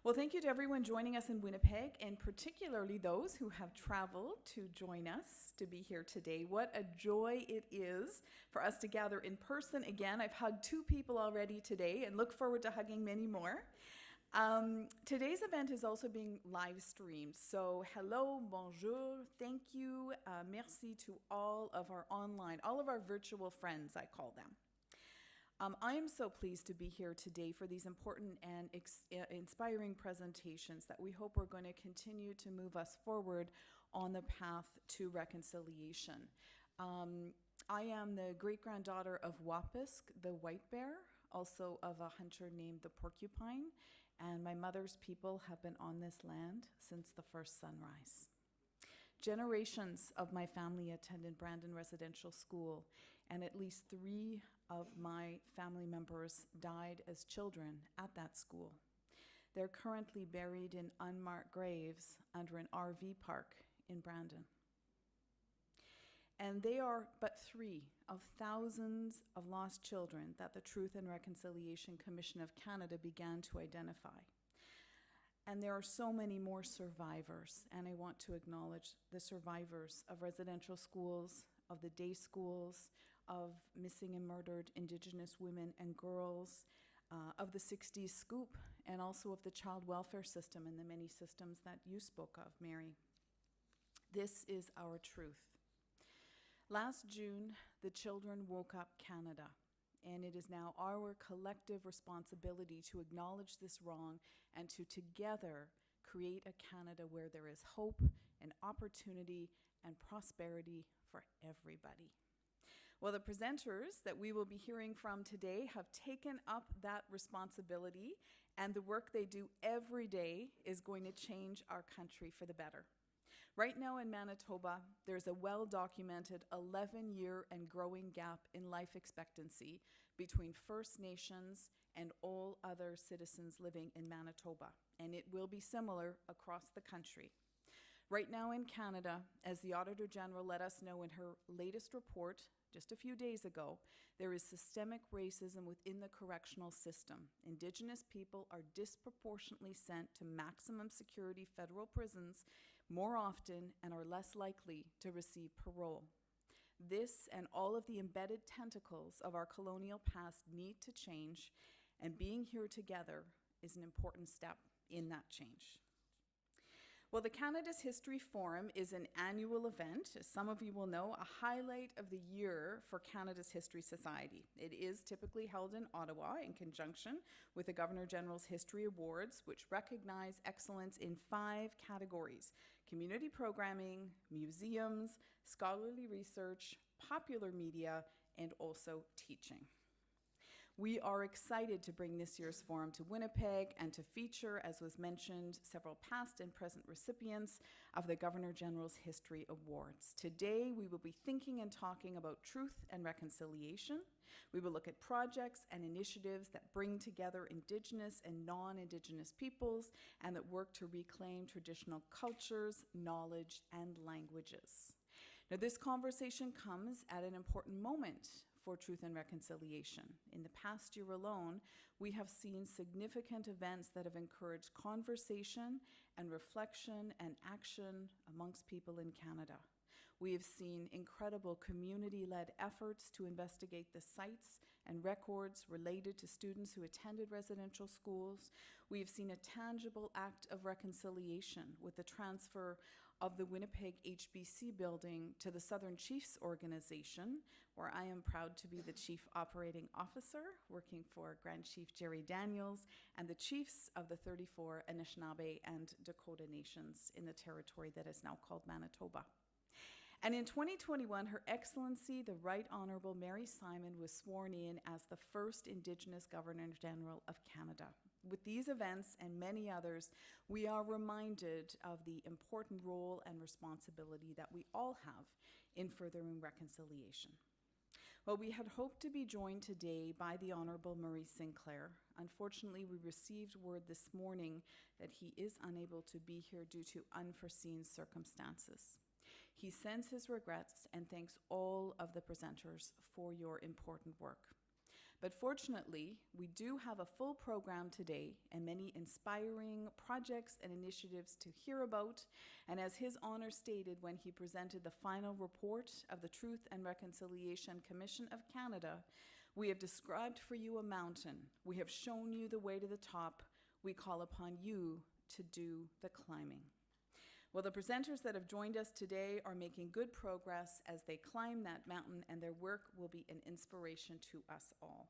Well, thank you to everyone joining us in Winnipeg, and particularly those who have traveled to join us to be here today. What a joy it is for us to gather in person again. I've hugged 2 people already today and look forward to hugging many more. Today's event is also being live streamed. So hello, bonjour, thank you, merci to all of our virtual friends, I call them. I am so pleased to be here today for these important and inspiring presentations that we hope are going to continue to move us forward on the path to reconciliation. I am the great-granddaughter of Wapisk, the white bear, also of a hunter named the porcupine, and my mother's people have been on this land since the first sunrise. Generations of my family attended Brandon Residential School, and at least 3 of my family members died as children at that school. They're currently buried in unmarked graves under an RV park in Brandon. And they are but 3 of thousands of lost children that the Truth and Reconciliation Commission of Canada began to identify. And there are so many more survivors, and I want to acknowledge the survivors of residential schools, of the day schools, of missing and murdered Indigenous women and girls, of the 60s scoop, and also of the child welfare system and the many systems that you spoke of, Mary. This is our truth. Last June, the children woke up Canada. And it is now our collective responsibility to acknowledge this wrong and to together create a Canada where there is hope and opportunity and prosperity for everybody. Well, the presenters that we will be hearing from today have taken up that responsibility, and the work they do every day is going to change our country for the better. Right now in Manitoba, there's a well-documented 11-year and growing gap in life expectancy between First Nations and all other citizens living in Manitoba, and it will be similar across the country. Right now in Canada, as the Auditor General let us know in her latest report just a few days ago, there is systemic racism within the correctional system. Indigenous people are disproportionately sent to maximum security federal prisons more often and are less likely to receive parole. This and all of the embedded tentacles of our colonial past need to change, and being here together is an important step in that change. Well, the Canada's History Forum is an annual event, as some of you will know, a highlight of the year for Canada's History Society. It is typically held in Ottawa in conjunction with the Governor-General's History Awards, which recognize excellence in 5 categories: community programming, museums, scholarly research, popular media, and also teaching. We are excited to bring this year's forum to Winnipeg and to feature, as was mentioned, several past and present recipients of the Governor-General's History Awards. Today, we will be thinking and talking about truth and reconciliation. We will look at projects and initiatives that bring together Indigenous and non-Indigenous peoples and that work to reclaim traditional cultures, knowledge, and languages. Now, this conversation comes at an important moment for truth and reconciliation. In the past year alone, we have seen significant events that have encouraged conversation and reflection and action amongst people in Canada. We have seen incredible community-led efforts to investigate the sites and records related to students who attended residential schools. We have seen a tangible act of reconciliation with the transfer of the Winnipeg HBC building to the Southern Chiefs Organization, where I am proud to be the Chief Operating Officer, working for Grand Chief Jerry Daniels and the chiefs of the 34 Anishinaabe and Dakota nations in the territory that is now called Manitoba. And in 2021, Her Excellency, the Right Honourable Mary Simon, was sworn in as the first Indigenous Governor-General of Canada. With these events and many others, we are reminded of the important role and responsibility that we all have in furthering reconciliation. Well, we had hoped to be joined today by the Honourable Murray Sinclair. Unfortunately, we received word this morning that he is unable to be here due to unforeseen circumstances. He sends his regrets and thanks all of the presenters for your important work. But fortunately, we do have a full program today and many inspiring projects and initiatives to hear about. And as His Honor stated when he presented the final report of the Truth and Reconciliation Commission of Canada, we have described for you a mountain. We have shown you the way to the top. We call upon you to do the climbing. Well, the presenters that have joined us today are making good progress as they climb that mountain, and their work will be an inspiration to us all.